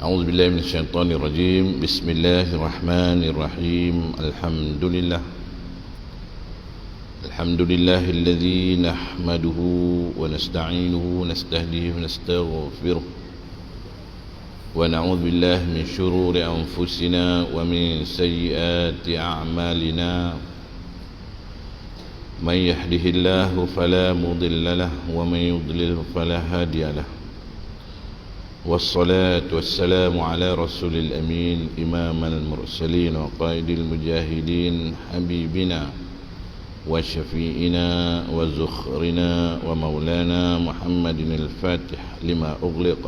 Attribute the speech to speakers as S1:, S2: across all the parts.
S1: أعوذ بالله من الشيطان الرجيم. بسم الله الرحمن الرحيم. الحمد لله الذي نحمده ونستعينه ونستهديه ونستغفره ونعوذ بالله من شرور أنفسنا ومن سيئات أعمالنا. من يهده الله فلا مضل له ومن يضلل فلا هادي له. والصلاة والسلام على رسول الأمين إمام المرسلين وقائد المجاهدين حبيبنا وشفيئنا وزخرنا ومولانا محمد الفاتح لما أغلق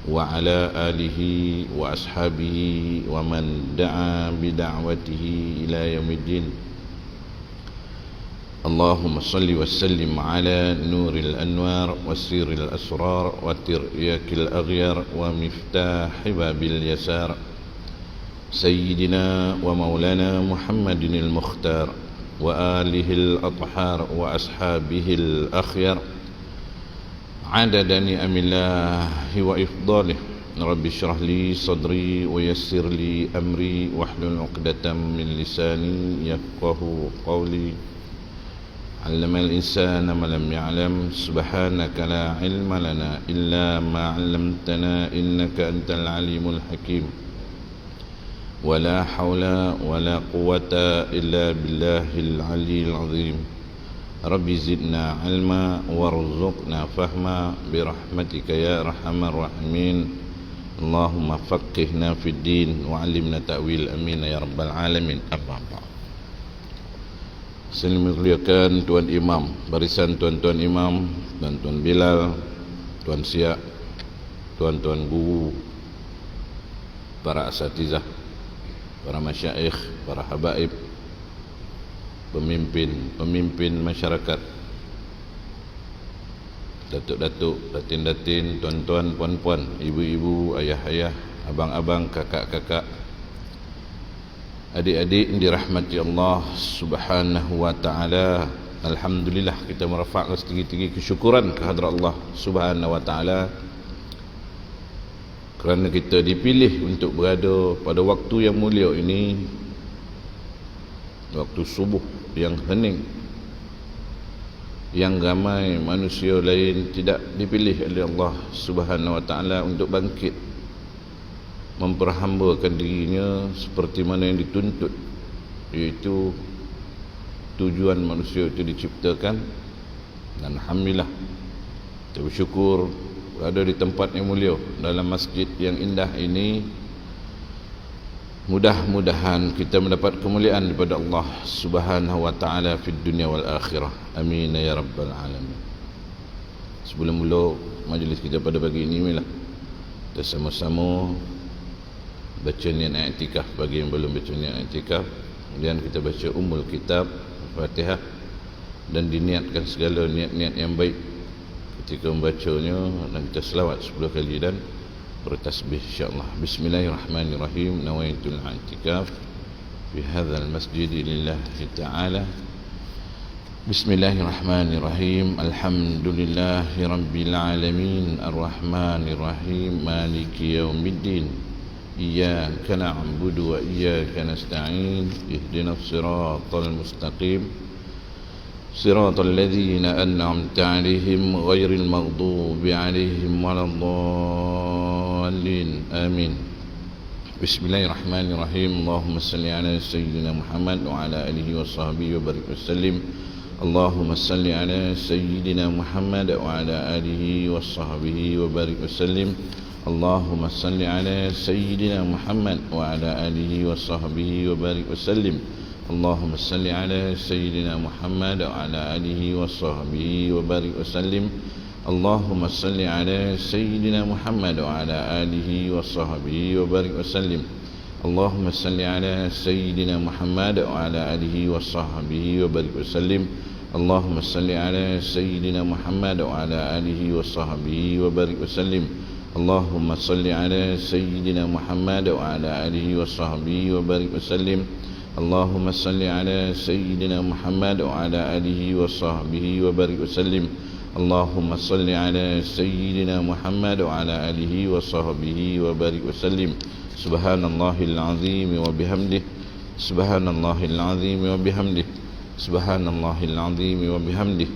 S1: وعلى آله وأصحابه ومن دعا بدعوته إلى يوم الدين. اللهم صل وسلم على نور الأنوار وسير الأسرار وترياك الأغيار ومفتاح باب اليسار سيدنا ومولانا محمد المختار وآله الأطهار وأصحابه الأخيار عدد نعم الله وإفضاله. رب اشرح لي صدري ويسر لي أمري واحلل عقدة من لساني يفقه قولي. علم الإنسان ما لم يعلم. سبحانك لا علم لنا إلا ما علمتنا إنك أنت العليم الحكيم. ولا حول ولا قوة إلا بالله العلي العظيم. رب زدنا علما وارزقنا فهما برحمتك يا أرحم الراحمين. اللهم فقهنا في الدين وعلمنا تأويل أمين يا رب العالمين. Saya memuliakan Tuan Imam, barisan Tuan-Tuan Imam, Tuan-Tuan Bilal, Tuan Siak, Tuan-Tuan Guru, para asatizah, para masyaikh, para habaib, pemimpin masyarakat, datuk-datuk, datin-datin, tuan-tuan, puan-puan, ibu-ibu, ayah-ayah, abang-abang, kakak-kakak, adik-adik dirahmati Allah Subhanahu wa taala. Alhamdulillah, kita merafakkan setinggi-tinggi kesyukuran kehadrat Allah Subhanahu wa taala kerana kita dipilih untuk berada pada waktu yang mulia ini, waktu subuh yang hening, yang ramai manusia lain tidak dipilih oleh Allah Subhanahu wa taala untuk bangkit memperhambakan dirinya seperti mana yang dituntut, iaitu tujuan manusia itu diciptakan. Dan alhamdulillah, kita bersyukur berada di tempat yang mulia, dalam masjid yang indah ini. Mudah-mudahan kita mendapat kemuliaan daripada Allah Subhanahu wa taala fid dunya wal akhirah. Amin ya rabbal alamin. Sebelum mula majlis kita pada pagi ini, marilah kita sama-sama baca niat i'tikaf bagi yang belum baca niat i'tikaf. Kemudian kita baca Ummul Kitab, Fatihah, dan diniatkan segala niat-niat yang baik ketika membacanya, dan kita selawat 10 kali dan bertasbih insya-Allah. Bismillahirrahmanirrahim. Nawaitul i'tikaf fi hadzal masjid lillahi ta'ala. Bismillahirrahmanirrahim. Alhamdulillahi rabbil alamin, arrahmanirrahim, maliki yaumiddin. إياك نعبد وإياك نستعين. اهدنا الصراط المستقيم صراط الذين أنعمت عليهم غير المغضوب عليهم ولا الضالين. آمين. بسم الله الرحمن الرحيم. اللهم صل على سيدنا محمد وعلى آله وصحبه وبارك وسلم. اللهم صل على سيدنا محمد وعلى آله وصحبه وبارك وسلم. اللهم صل على سيدنا محمد وعلى آله وصحبه وبارك وسلم. اللهم صل على سيدنا محمد وعلى آله وصحبه وبارك وسلم. اللهم صل على سيدنا محمد وعلى آله وصحبه وبارك وسلم. اللهم صل على سيدنا محمد وعلى آله وصحبه وبارك وسلم. اللهم صل على سيدنا محمد وعلى آله وصحبه وبارك وسلم. اللهم صل على سيدنا محمد وعلى آله وصحبه وبارك وسلم. اللهم صل على سيدنا محمد وعلى آله وصحبه وبارك وسلم. Allahumma salli ala sayyidina Muhammad wa ala alihi wa sahbihi wa barik wa sallim. Subhanallahil azim wa bihamdihi, subhanallahil azim wa bihamdihi, subhanallahil azim wa bihamdihi,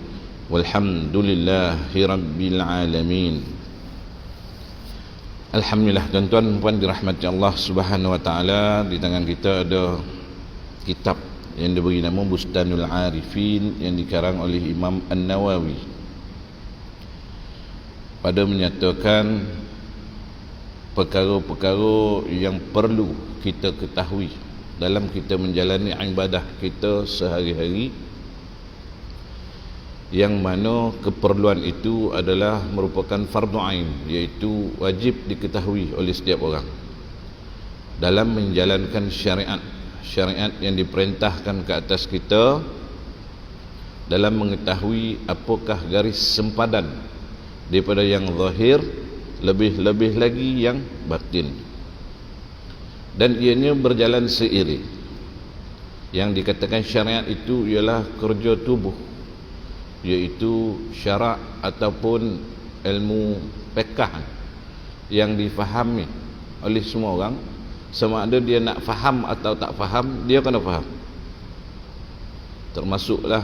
S1: walhamdulillahi rabbil alamin. Alhamdulillah, tuan-tuan puan dirahmati Allah Subhanahu wa taala. Di tangan kita ada kitab yang diberi nama Bustanul Arifin yang dikarang oleh Imam An-Nawawi. Pada menyatakan perkara-perkara yang perlu kita ketahui dalam kita menjalani ibadah kita sehari-hari, yang mana keperluan itu adalah merupakan fardu ain, iaitu wajib diketahui oleh setiap orang dalam menjalankan syariat yang diperintahkan ke atas kita, dalam mengetahui apakah garis sempadan daripada yang zahir, lebih-lebih lagi yang batin, dan ianya berjalan seiring. Yang dikatakan syariat itu ialah kerja tubuh, iaitu syarak ataupun ilmu fiqh yang difahami oleh semua orang. Sama ada dia nak faham atau tak faham, dia kena faham. Termasuklah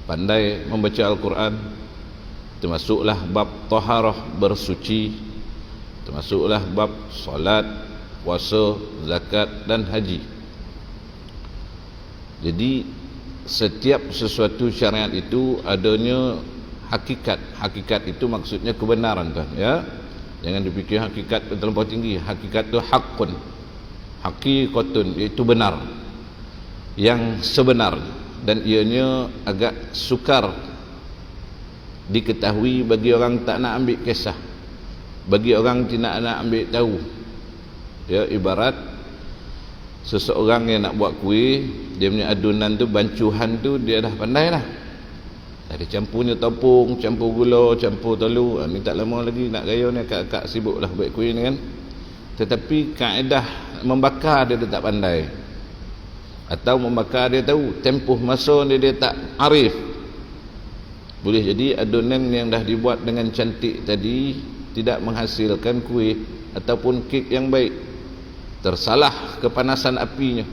S1: pandai membaca Al-Quran, termasuklah bab taharah bersuci, termasuklah bab solat, puasa, zakat dan haji. Jadi setiap sesuatu syariat itu adanya hakikat. Hakikat itu maksudnya kebenaran, kan, ya. Jangan dipikir hakikat terlampau tinggi. Hakikat itu hakun, hakikatun, iaitu benar, yang sebenar, dan ianya agak sukar diketahui bagi orang tak nak ambil kisah, bagi orang tidak nak ambil tahu. Ya, ibarat seseorang yang nak buat kuih, dia punya adunan tu, bancuhan tu dia dah pandai dah. Ada campurnya tepung, campur gula, campur telur. Ni tak lama lagi nak gaya ni, akak-akak sibuk dah buat kuih ni, kan. Tetapi kaedah membakar dia tak pandai, atau membakar dia tahu, tempoh masa dia tak arif. Boleh jadi adunan yang dah dibuat dengan cantik tadi tidak menghasilkan kuih ataupun kek yang baik. Tersalah kepanasan apinya.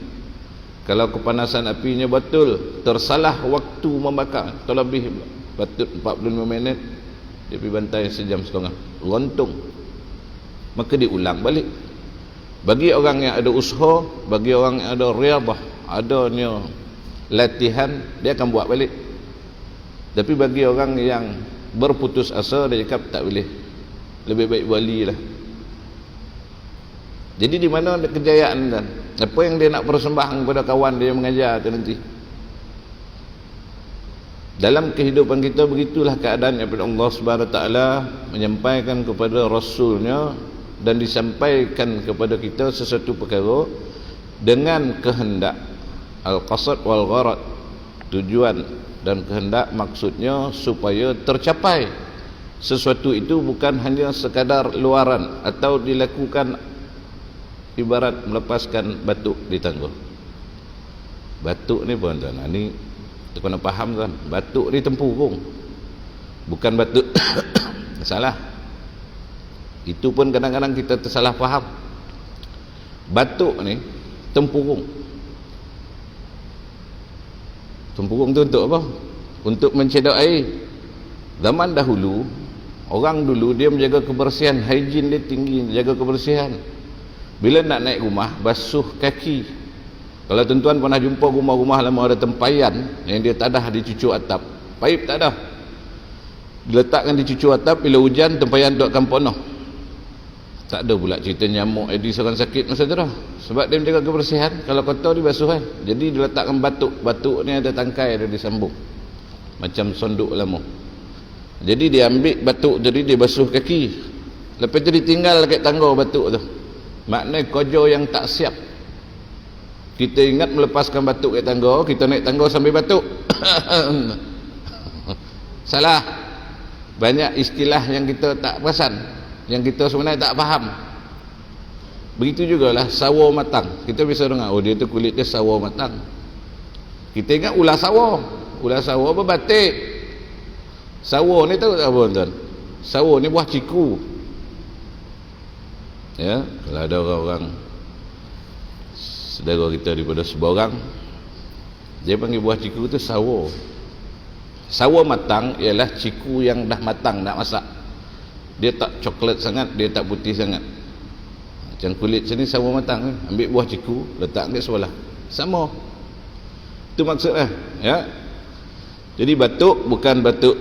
S1: Kalau kepanasan apinya betul, tersalah waktu membakar, terlebih betul 45 minit, dia pergi bantai sejam setengah, lontung. Maka diulang balik. Bagi orang yang ada usaha, bagi orang yang ada riyadhah, adanya latihan, dia akan buat balik. Tapi bagi orang yang berputus asa, dia cakap tak boleh, lebih baik walilah. Jadi di mana ada kejayaan, kan? Apa yang dia nak persembahkan kepada kawan dia mengajar tu nanti. Dalam kehidupan kita begitulah keadaan daripada Allah Subhanahu Wa Taala menyampaikan kepada Rasulnya, dan disampaikan kepada kita sesuatu perkara dengan kehendak. Al-qasad wal gharad, tujuan dan kehendak, maksudnya supaya tercapai sesuatu itu bukan hanya sekadar luaran atau dilakukan ibarat melepaskan batuk di tangga. Batuk ni pun, tuan, ni kita kena faham, kan. Batuk ni tempurung, bukan batuk salah. Itu pun kadang-kadang kita tersalah faham. Batuk ni tempurung. Tempurung tu untuk apa? Untuk mencedok air. Zaman dahulu, orang dulu dia menjaga kebersihan, higien dia tinggi, jaga kebersihan. Bila nak naik rumah, basuh kaki. Kalau tuan-tuan pernah jumpa rumah-rumah lama ada tempayan yang dia tadah di cucuk atap, paip tak ada, diletakkan di cucuk atap, bila hujan tempayan tu akan penuh. Tak ada pula cerita nyamuk Aedes orang sakit masa tu dah, sebab dia menjaga kebersihan. Kalau kotor dia basuh, kan. Jadi diletakkan batuk ni ada tangkai, ada disambung macam sonduk lama. Jadi dia ambil batuk tadi, dia basuh kaki, lepas tu ditinggal kat tangga batuk tu. Maknanya kojo yang tak siap. Kita ingat melepaskan batuk kat tangga, kita naik tangga sambil batuk. Salah. Banyak istilah yang kita tak perasan, yang kita sebenarnya tak faham. Begitu jugalah sawo matang. Kita bisa dengar, oh dia tu kulit dia sawo matang. Kita ingat ular sawo. Ular sawo berbatik. Sawo ni tahu tak apa tuan? Sawo ni buah ciku. Ya, kalau ada orang-orang saudara kita daripada Seborang, dia panggil buah ciku tu sawo. Sawo matang ialah ciku yang dah matang nak masak. Dia tak coklat sangat, dia tak putih sangat. Macam kulit sini sawo matang, ambil buah ciku, letak kat sebelah. Sama. Itu maksudnya, ya. Jadi batuk bukan batuk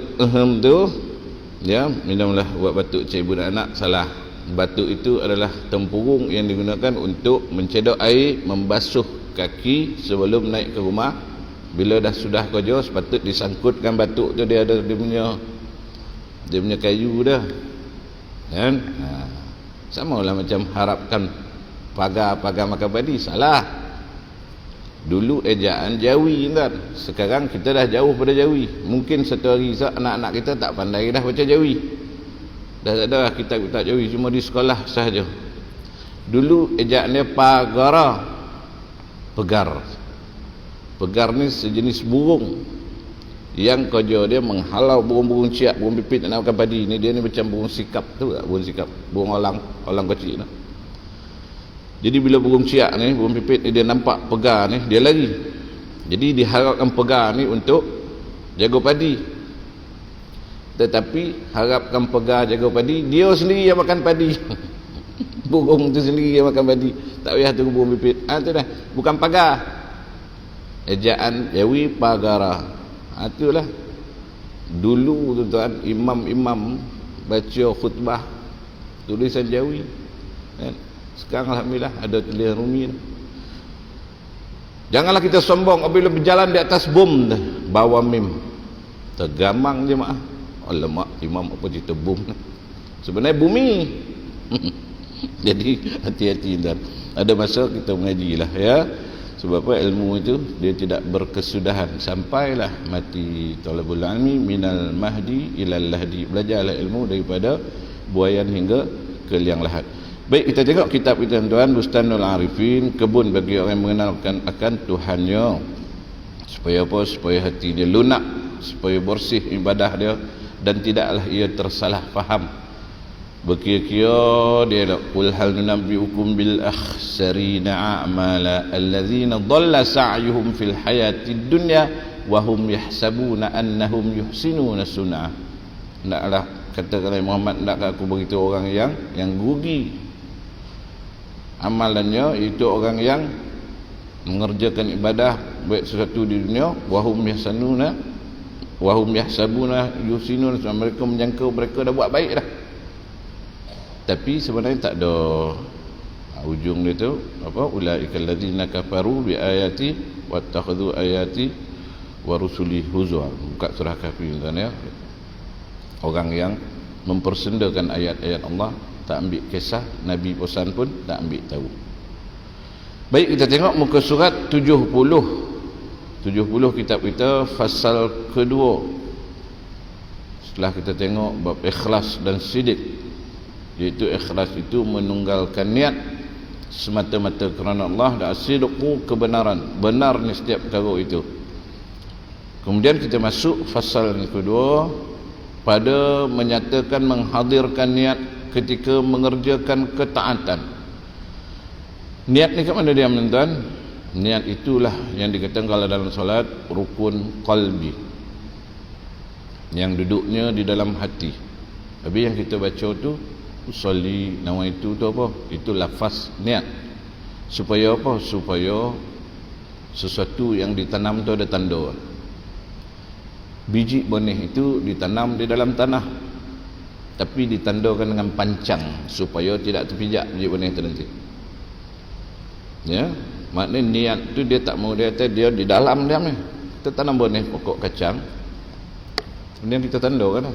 S1: tu, ya, minumlah buat batuk cik ibu dan anak, salah. Batuk itu adalah tempurung yang digunakan untuk mencedok air, membasuh kaki sebelum naik ke rumah. Bila dah sudah kerja, sepatut disangkutkan batuk tu, dia ada dia punya kayu dah, kan? Sama lah macam harapkan pagar makan padi, salah. Dulu ejaan Jawi kan, sekarang kita dah jauh pada Jawi. Mungkin satu hari anak-anak kita tak pandai dah baca Jawi, dah tak ada kitab-kitab Jawi, cuma di sekolah sahaja. Dulu ejaan dia pagara, pegar. Pegar ni sejenis burung yang kerja dia menghalau burung-burung ciak, burung pipit nak makan padi. Ni dia ni macam burung sikap tu tak? Burung sikap, burung orang kecil tu. Jadi bila burung ciak ni, burung pipit ni, dia nampak pegar ni, dia lari. Jadi diharapkan pegar ni untuk jaga padi. Tetapi harapkan pegar jaga padi, dia sendiri yang makan padi. Burung tu sendiri yang makan padi, tak payah tunggu burung pipit. Tu dah, bukan pagar. Ejaan Jawi pagara. Itulah. Dulu tuan-tuan, imam-imam baca khutbah tulisan Jawi, kan? Sekarang alhamdulillah ada tulisan Rumi. Janganlah kita sombong apabila berjalan di atas bom bawa mim. Tergamang jemaah. Alamak, imam apa cerita bom? Sebenarnya bumi. Jadi hati-hati dan ada masa kita mengajilah, ya. Sebab apa? Ilmu itu dia tidak berkesudahan, sampailah mati talabul ilmi minal mahdi ilal lahdi. Belajarlah ilmu daripada buayan hingga ke liang lahat. Baik, kita tengok kitab kita tuan-tuan, Bustanul Arifin, kebun bagi orang yang mengenalkan akan Tuhannya. Supaya apa? Supaya hati dia lunak, supaya bersih ibadah dia, dan tidaklah ia tersalah faham. Berkira-kira dia qul hal nunabbiukum bil akhsarina a'mala allazina dhalla sa'yuhum fil hayatid dunya wa hum yahsabuna annahum yuhsinuna sun'a. Naklah katakan Muhammad, nak aku beritahu orang yang rugi amalannya, itu orang yang mengerjakan ibadah baik sesuatu di dunia, wahum yahsabuna yusinun, mereka menyangka mereka dah buat baik dah, tapi sebenarnya tak ada. Ujung dia tu apa? Ulaikal ladzina kafaru bi ayati wattakhadhu ayati wa rusuli huzwa. Buka surah Kafir kan, ya. Orang yang mempersendakan ayat-ayat Allah, tak ambil kisah Nabi pesan pun tak ambil tahu. Baik, kita tengok muka surat 70 kitab kita, fasal kedua. Setelah kita tengok bab ikhlas dan sidik, iaitu ikhlas itu menunggalkan niat semata-mata kerana Allah, dan sidqu kebenaran, benar ni setiap perkara itu. Kemudian kita masuk fasal yang kedua, pada menyatakan menghadirkan niat ketika mengerjakan ketaatan. Niat ni kat mana dia tuan? Niat itulah yang dikatakan kalau dalam solat rukun qalbi, yang duduknya di dalam hati. Tapi yang kita baca tu usolli nawaitu tu apa? Itu lafaz niat. Supaya apa? Supaya sesuatu yang ditanam tu ada tanda. Biji benih itu ditanam di dalam tanah, tapi ditandakan dengan pancang supaya tidak terpijak biji benih itu nanti. Ya, maknanya niat tu dia tak mau, dia di dalam dia ni. Kita tanam benih pokok kacang, kemudian kita tandakan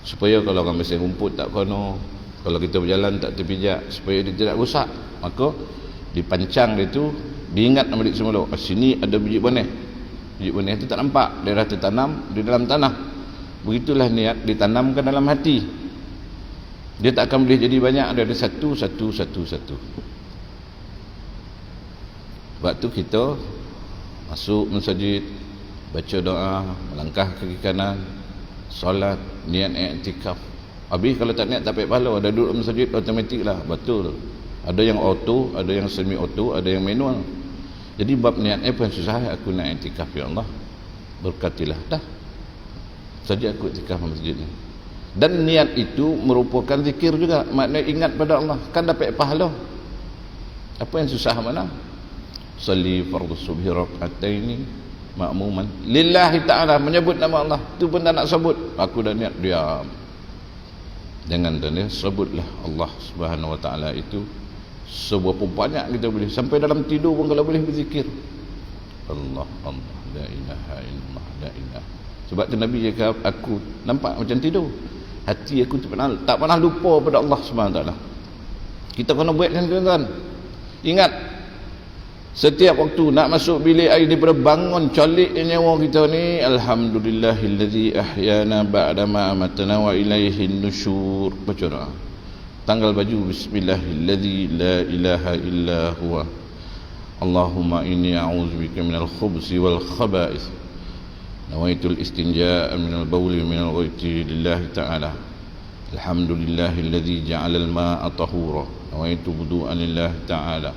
S1: supaya kalau orang bersih rumput tak kono, kalau kita berjalan tak terpijak, supaya dia tidak rosak. Maka dipancang dia tu, diingat ambil semula, sini ada biji benih. Biji benih itu tak nampak, dia dah tertanam di dalam tanah. Begitulah niat ditanamkan dalam hati. Dia tak akan boleh jadi banyak, dia ada satu. Sebab tu kita masuk masjid, baca doa, melangkah kaki kanan, solat, niat i'tikaf. Habis kalau tak niat tak payah pahala, ada duduk masjid automatik lah. Betul. Ada yang auto, ada yang semi auto, ada yang manual. Jadi bab niatnya pun susah. Aku nak i'tikaf, ya Allah, berkatilah. Dah saja aku i'tikaf masjid ni. Dan niat itu merupakan zikir juga, maknanya ingat pada Allah, kan dapat pahala. Apa yang susah mana? Salli fardhu subhi rak'ataini ma'muman lillahi ta'ala, menyebut nama Allah. Tu pun tak nak sebut, aku dah niat, diam. Jangan tanya, sebutlah Allah Subhanahu wa taala itu seberapa banyak kita boleh, sampai dalam tidur pun kalau boleh berzikir. Allah Allah, la ilaha illallah, la ilaha. Sebab tu Nabi cakap, aku nampak macam tidur, hati aku tak pernah lupa pada Allah Subhanahu wa taala. Kita kena buat macam tu, tuan. Ingat, setiap waktu nak masuk bilik air daripada bangun colik nyawa kita ni, alhamdulillahillazi ahyana ba'da ma amatana wa ilaihin nusyur. Baca doa. Tanggal baju, bismillahillazi la ilaha illa huwa. Allahumma inni a'udzubika minal khubsi wal khaba'ith. Nawaitul istinja'a minal bawli minal ghaiti lillahi ta'ala. Alhamdulillahillazi ja'alal ma'a tahura. Nawaitu wudu'an lillahi ta'ala.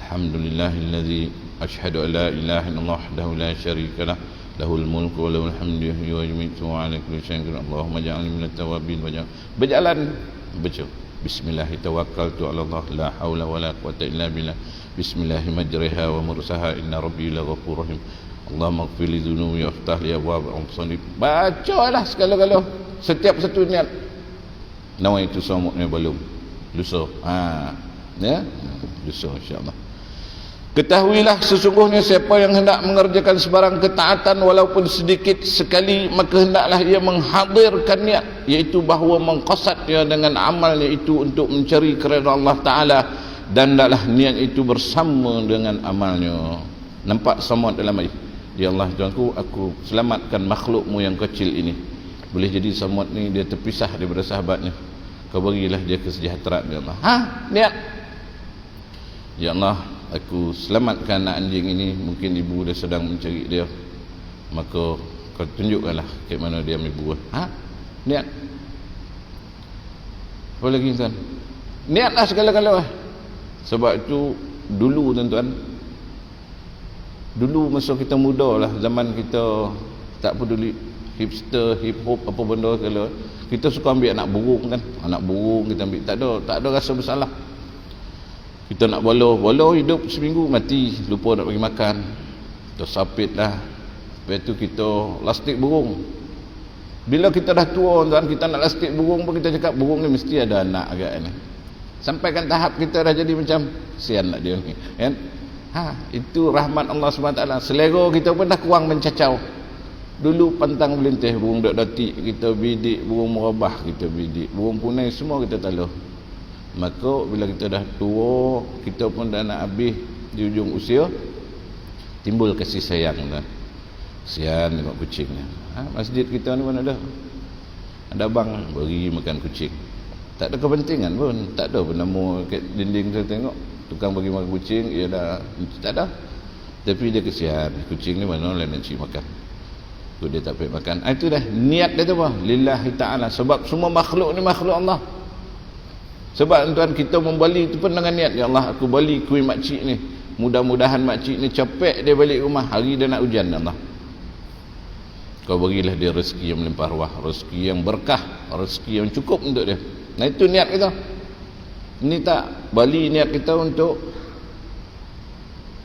S1: Alhamdulillahilladzi asyhadu an la ilaha illallah wahdahu la syarika lah, lahul mulku wa lahul hamdu yuhyi wa yumiitu wa 'ala kulli syai'in qadir. Allahumma ja'alni minat tawwabin wa berjalan baca bismillah tawakkaltu 'ala Allah la haula wa la quwwata illa billah. Bismillah majriha wa mursaha inna rabbi laghafurur rahim. Allahumma ighfir li dhunubi waftah li abwaab rahmatik. Bacalah sekali-kali setiap satu niat. Nawaitu sawmuknya belum lusa. Ya, lusa insya-Allah. Ketahuilah sesungguhnya siapa yang hendak mengerjakan sebarang ketaatan walaupun sedikit sekali, maka hendaklah ia menghadirkan niat, iaitu bahawa mengqasad dia dengan amalnya itu untuk mencari keridhaan Allah Ta'ala, dan hendaklah niat itu bersama dengan amalnya. Nampak sama dalam ayat, ya Allah Tuanku, aku selamatkan makhlukmu yang kecil ini. Boleh jadi samud ni dia terpisah daripada sahabatnya, kau berilah dia kesejahteraan, ya Allah. Niat, ya Allah, aku selamatkan anak anjing ini, mungkin ibu dia sedang mencari dia, maka kau tunjukkanlah ke mana dia ambil buah. Niat. Apa lagi tuan? Niatlah segala-galanya. Sebab itu dulu tuan-tuan, dulu masa kita muda lah, zaman kita tak peduli hipster, hip hop apa benda, kalau kita suka ambil anak burung kan, anak burung kita ambil, tak ada rasa bersalah. Kita nak bola hidup seminggu mati, lupa nak bagi makan, kita sapit lah. Lepas tu kita lastik burung. Bila kita dah tua tuan, kita nak lastik burung pun kita cakap burung ni mesti ada anak agak ni. Sampaikan tahap kita dah jadi macam sian lah dia ni kan. Itu rahmat Allah SWT. Selera kita pun dah kurang mencacau. Dulu pantang melintih, burung dak datik kita bidik, burung merabah kita bidik, burung punai semua kita taluh. Maka bila kita dah tua, kita pun dah nak habis di ujung usia, timbul kasih sayang dah. Sian tengok kucingnya. Masjid kita ni mana ada abang beri makan kucing, tak ada kepentingan pun, tak ada bernama kat dinding saya tengok tukang bagi makan kucing, ia dah tak ada. Tapi dia kesian, kucing ni mana lain nak cari makan, tu dia tak payah makan. Itu dah niat dia tu apa? Lillahi ta'ala. Sebab semua makhluk ni makhluk Allah. Sebab tuan, kita membeli itu pun dengan niat, ya Allah, aku beli kuih makcik ni, mudah-mudahan makcik ni capek dia balik rumah, hari dia nak hujan, Allah, kau berilah dia rezeki yang melimpah ruah, rezeki yang berkah, rezeki yang cukup untuk dia. Nah itu niat kita. Ini tak beli niat kita untuk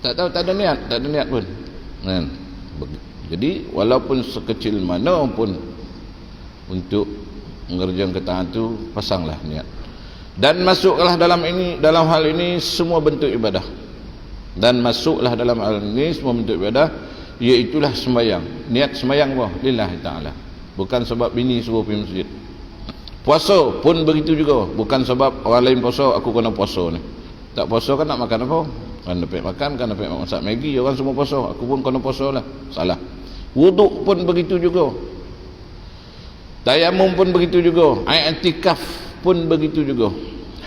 S1: tak tahu, tak ada niat pun. Jadi walaupun sekecil mana pun untuk mengerjakan ketaatan itu, pasanglah niat. Dan masuklah dalam hal ini semua bentuk ibadah. Dan masuklah dalam hal ini semua bentuk ibadah, iaitulah sembahyang. Niat sembahyang apa? Lillahi ta'ala. Bukan sebab bini suruh pergi masjid. Puasa pun begitu juga. Bukan sebab orang lain puasa, aku kena puasa ni. Tak puasa kan nak makan apa? Kan dapat makan, kan dapat masak Maggi. Orang semua puasa, aku pun kena puasa lah. Salah. Wuduk pun begitu juga. Tayamum pun begitu juga. I'tikaf pun begitu juga.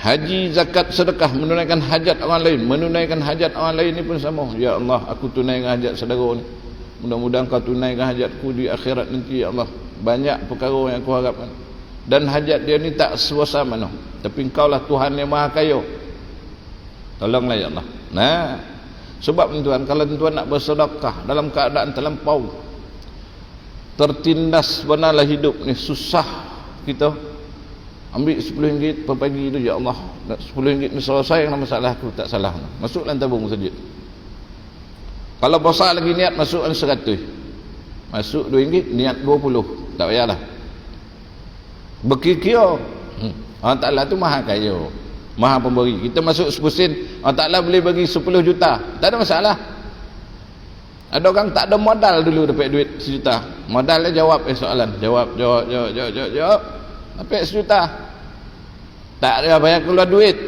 S1: Haji, zakat, sedekah, menunaikan hajat orang lain, menunaikan hajat orang lain ni pun sama. Ya Allah, aku tunaikan hajat saudara ni, mudah-mudahan kau tunaikan hajatku di akhirat nanti, ya Allah. banyak perkara yang aku harapkan, dan hajat dia ni tak suasa mana, tapi engkau lah Tuhan yang maha kaya, tolonglah ya Allah. Nah, sebab tuan, kalau tuan nak bersedekah dalam keadaan terlampau tertindas benarlah hidup ni, susah kita ambil RM10 per pagi tu, ya Allah, RM10 ni selesai yang masalah aku, tak salah, masuklah tabung masjid. Kalau besar lagi niat, masukkan 100, masuk RM2, niat 20, tak payahlah berkira-kira. Allah Ta'ala tu maha kaya, maha pemberi. Kita masuk 10 sen, Allah Ta'ala boleh bagi 10 juta, tak ada masalah. Ada orang tak ada modal dulu dapat duit 1 juta, modalnya jawab soalan, jawab dapat 1 juta, tak ada banyak keluar duit.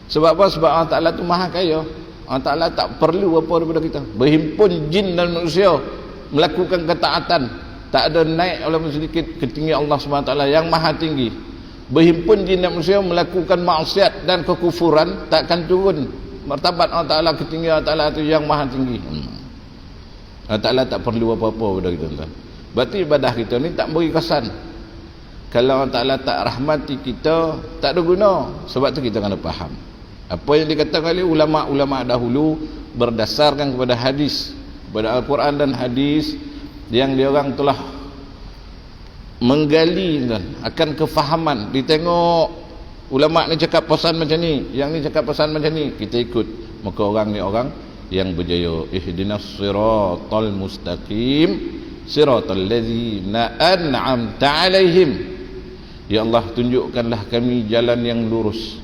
S1: Sebab apa? Sebab Allah Ta'ala tu maha kaya. Allah Ta'ala tak perlu apa daripada kita. Berhimpun jin dan manusia melakukan ketaatan, tak ada naik oleh sedikit ketinggi Allah SWT yang maha tinggi. Berhimpun jin dan manusia melakukan maksiat dan kekufuran, takkan turun martabat Allah Ta'ala, ketinggi Allah Ta'ala itu yang maha tinggi. Allah Ta'ala tak perlu apa-apa pada kita, tuan. Berarti ibadah kita ni tak beri kesan. Kalau Allah Ta'ala tak rahmati kita, tak ada guna. Sebab tu kita kena faham apa yang dikatakan oleh ulama-ulama dahulu berdasarkan kepada hadis, kepada Al-Quran dan hadis yang dia orang telah menggali kan, akan kefahaman. Ditengok ulama ni cakap pesan macam ni, yang ni cakap pesan macam ni, kita ikut, maka orang ni orang yang berjaya. Ihdinas siratal mustaqim siratal ladzina an'amta alaihim, ya Allah tunjukkanlah kami jalan yang lurus,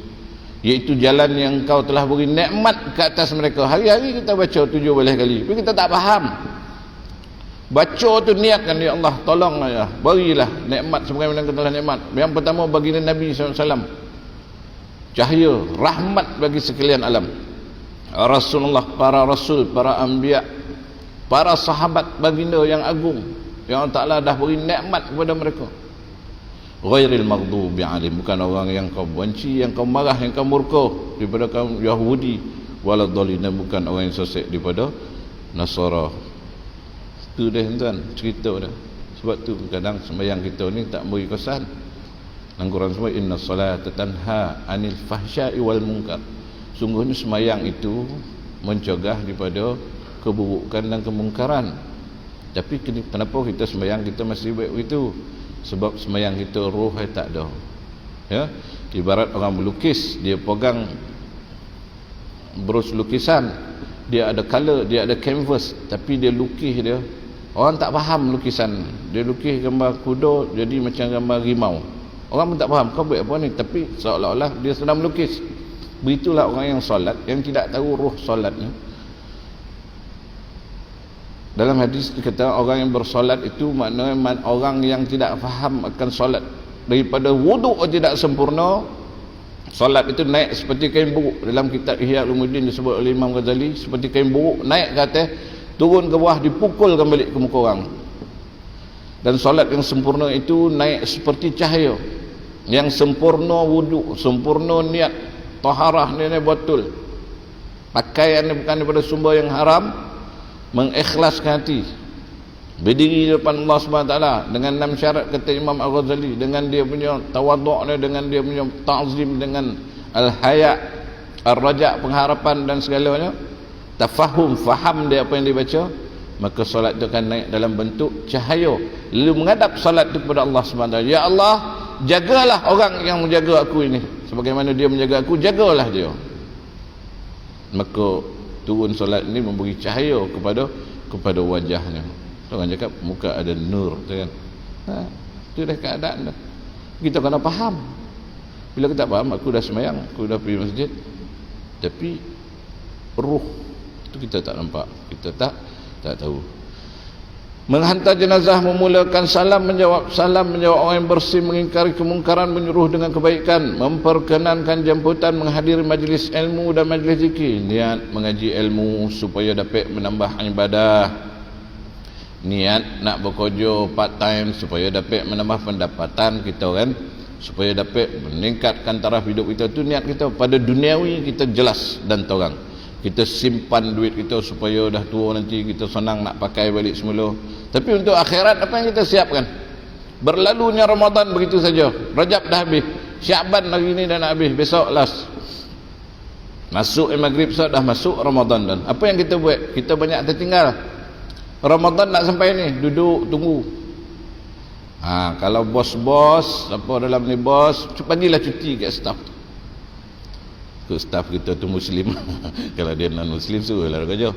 S1: iaitu jalan yang Kau telah beri nikmat ke atas mereka. Hari-hari kita baca 17 kali, tapi kita tak faham. Baca tu niatkan, ya Allah tolong ya, berilah nikmat sebagaimana Kau telah nikmat. Yang pertama bagi Nabi SAW, cahaya rahmat bagi sekalian alam. Rasulullah, para rasul, para anbiya, para sahabat baginda yang agung, yang Allah Ta'ala dah beri nikmat kepada mereka. Ghairil maghdubi alaihim, bukan orang yang kau benci, yang kau marah, yang kau murka daripada kaum Yahudi, waladhdallin, bukan orang yang sesat daripada Nasara. Itu dah tuan, cerita dah. Sebab tu kadang sembahyang kita ni tak beri kesan. Dalam Quran semua, inna salata tanha anil fahsya'i wal munkar, sungguhnya sembahyang itu mencegah daripada keburukan dan kemungkaran. Tapi kenapa kita sembahyang kita masih baik begitu? Sebab sembahyang kita roh tak ada. Ya, ibarat orang melukis, dia pegang brus lukisan, dia ada color, dia ada canvas, tapi dia lukis dia, orang tak faham lukisan. Dia lukis gambar kuda jadi macam gambar rimau, orang pun tak faham kau buat apa ni, tapi seolah-olah dia sedang melukis. Begitulah orang yang solat, yang tidak tahu roh solatnya. Dalam hadis dikata orang yang bersolat itu maknanya orang yang tidak faham akan solat. Daripada wuduk tidak sempurna, solat itu naik seperti kain buruk. Dalam kitab Ihya Ulumuddin disebut oleh Imam Ghazali, seperti kain buruk, naik ke atas, turun ke bawah, dipukulkan balik ke muka orang. Dan solat yang sempurna itu naik seperti cahaya. Yang sempurna wuduk, sempurna niat, taharah ni betul, pakaian ni bukan daripada sumber yang haram, mengikhlaskan hati, berdiri di depan Allah SWT dengan 6 syarat kata Imam Al-Ghazali, dengan dia punya tawaduk, dengan dia punya ta'zim, dengan al-haya', al-raja', pengharapan dan segalanya, tafahum, faham dia apa yang dia baca, maka solat itu akan naik dalam bentuk cahaya. Lalu menghadap solat itu kepada Allah SWT, ya Allah jagalah orang yang menjaga aku ini, sebagaimana dia menjaga aku, jagalah dia. Maka turun solat ini memberi cahaya kepada wajahnya. Orang cakap muka ada nur, kan? Itu dah keadaan dah. Kita kena faham. Bila kita faham, aku dah sembahyang, aku dah pergi masjid, tapi ruh itu kita tak nampak, kita tak tahu. Menghantar jenazah, memulakan salam, menjawab salam, menjawab orang yang bersih, mengingkari kemungkaran, menyuruh dengan kebaikan, memperkenankan jemputan, menghadiri majlis ilmu dan majlis zikir. Niat mengaji ilmu supaya dapat menambah ibadah. Niat nak bekerja part time supaya dapat menambah pendapatan kita, kan, supaya dapat meningkatkan taraf hidup kita. Tu niat kita. Pada duniawi kita jelas dan terang. Kita simpan duit kita supaya dah tua nanti kita senang nak pakai balik semula. Tapi untuk akhirat apa yang kita siapkan? Berlalunya Ramadan begitu saja. Rajab dah habis, Syaban hari ni dah nak habis, besok last. Masuk maghrib dah masuk Ramadan dan apa yang kita buat? Kita banyak tertinggal. Ramadan nak sampai ni, duduk tunggu. Kalau bos-bos apa dalam ni bos, bagilah cuti kat staff. Ke staff kita tu muslim. Kalau dia non muslim suruhlah kerja.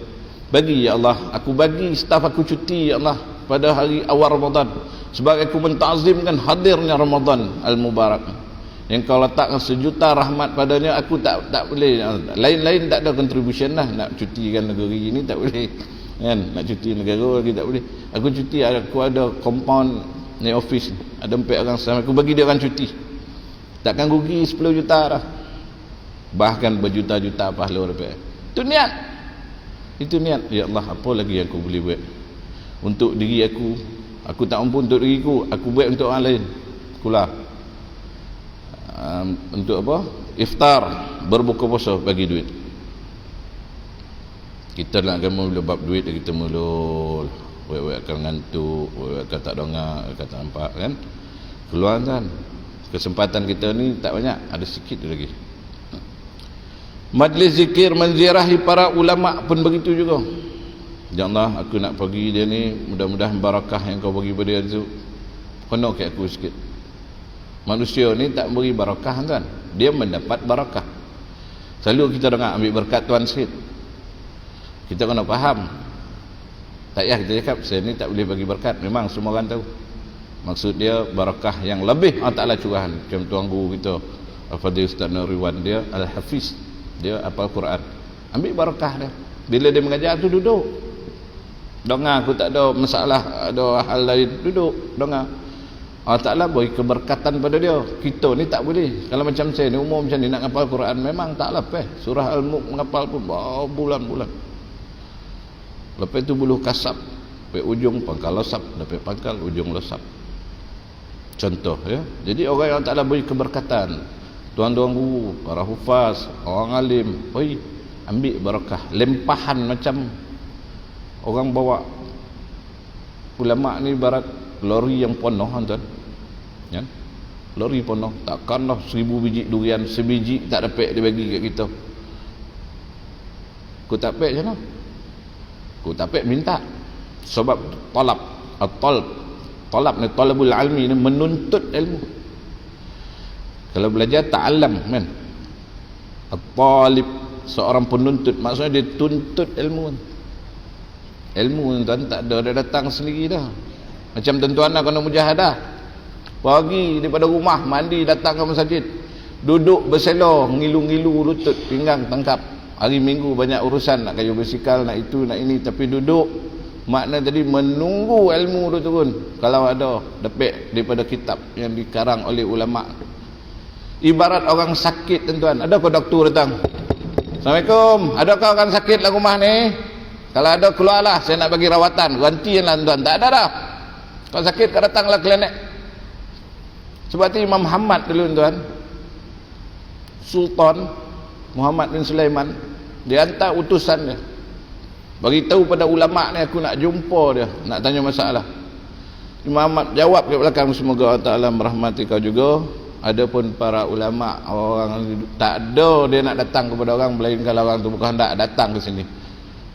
S1: Bagi ya Allah, aku bagi staff aku cuti ya Allah pada hari awal Ramadan sebab aku mentazimkan hadirnya Ramadan al-mubarak. Yang kau letakkan sejuta rahmat padanya, aku tak boleh. Lain-lain tak ada contribution lah. Nak cutikan negeri ini tak boleh. Kan? Nak cuti negara lagi tak boleh. Aku cuti, aku ada compound ni office, ada 4 orang sama, aku bagi dia orang cuti. Takkan rugi 10 juta dah. Bahkan berjuta-juta pahala dapat. Itu niat. Itu niat. Ya Allah, apa lagi yang aku boleh buat untuk diri aku? Aku tak mampu untuk diriku, aku buat untuk orang lain. Kulah. Untuk apa? Iftar, berbuka puasa, bagi duit. Kita nak mula bab duit, kita mula buat akan ngantuk, buat akan tak dengar, akan tak nampak kan. Keluar kan. Kesempatan kita ni tak banyak, ada sikit lagi. Majlis zikir menziarahi para ulama pun begitu juga. Ya Allah, aku nak pergi dia ni, mudah-mudahan barakah yang kau bagi pada dia tu kena ke aku sikit. Manusia ni tak beri barakah kan, dia mendapat barakah. Selalu kita dengar ambil berkat Tuhan sikit, kita kena faham. Tak payah kita cakap saya ni tak boleh bagi berkat, memang semua orang tahu. Maksud dia barakah yang lebih Allah Ta'ala curahan. Macam tuan guru kita Al-Fadhil Ustaz Nuriwan, dia Al-Hafiz, dia hafal Quran, ambil barakah dia. Bila dia mengajar tu duduk dengar, aku tak ada masalah, ada hal lain, duduk dengar. Allah Ta'ala beri keberkatan pada dia. Kita ni tak boleh. Kalau macam saya ni, umur macam ni, nak hafal Quran memang tak lapeh. Surah Al-Mulk menghafal pun bulan-bulan. Lepas tu buluh kasap, sampai ujung pangkal lesap, dapat pangkal ujung lesap. Contoh ya. Jadi orang yang tak beri keberkatan, tuan-tuan guru, para hufaz, orang alim, ambil barakah. Lempahan macam orang bawa ulama ni barat lori yang penuh tuan. Ya. Lori penuh, takkanlah 1000 biji durian, sebiji tak dapat dia bagi kat kita. Aku tak dapat macam mana? Aku tak dapat minta. Sebab talab, talab ni, talabul ilmi ni, menuntut ilmu. Kalau belajar ta'allam kan, at-talib, seorang penuntut, maksudnya dia tuntut ilmu. Ilmu tuan tak ada, dia datang sendiri dah. Macam tuan-tuan nak kena mujahadah, pagi daripada rumah mandi datang ke masjid, duduk berselo, ngilu-ngilu lutut, pinggang tangkap. Hari Minggu banyak urusan, nak kayu basikal, nak itu, nak ini, tapi duduk, makna tadi menunggu ilmu tu turun. Kalau ada dapat daripada kitab yang dikarang oleh ulama. Ibarat orang sakit tuan-tuan, ada ke doktor datang, Assalamualaikum, adakah orang sakit lah rumah ni? Kalau ada keluarlah, saya nak bagi rawatan, gantianlah tuan. Tak ada dah. Kalau sakit kau datanglah klinik. Sebab tu Imam Muhammad dulu tuan, Sultan Muhammad bin Sulaiman, dia hantar utusan dia, bagi tahu pada ulama ni aku nak jumpa dia, nak tanya masalah. Imam Muhammad jawab ke belakang, semoga Allah Ta'ala merahmati kau juga. Adapun para ulama, orang tak ada dia nak datang kepada orang, melainkan orang tu bukan hendak datang ke sini.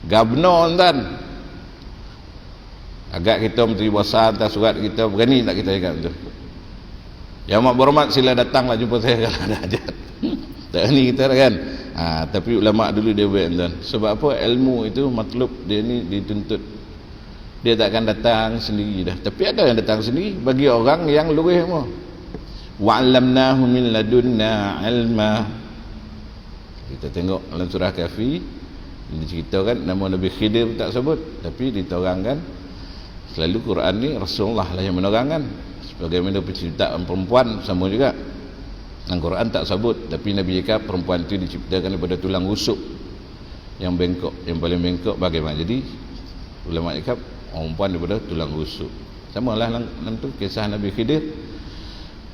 S1: Gabno tuan, agak kita menteri besar hantar surat, kita berani tak kita cakap tu, yang amat berhormat sila datanglah jumpa saya kalau ada hajat. Tak ni kita kan. Tapi ulama dulu dia buat tuan. Sebab apa? Ilmu itu matlub dia ni dituntut. Dia tak akan datang sendiri dah. Tapi ada yang datang sendiri bagi orang yang lurih semua. Wa'allamnahu min ladunna ilma. Kita tengok dalam surah Kahfi, diceritakan nama Nabi Khidir tak sebut, tapi diterangkan selalu Quran ni Rasulullah lah yang menerangkan. Sebagaimana penciptaan perempuan sama juga. Al-Quran tak sebut, tapi Nabi cakap perempuan itu diciptakan daripada tulang rusuk yang bengkok, yang paling bengkok bagaimana. Jadi ulama cakap perempuan daripada tulang rusuk. Samalah dalam tu kisah Nabi Khidir.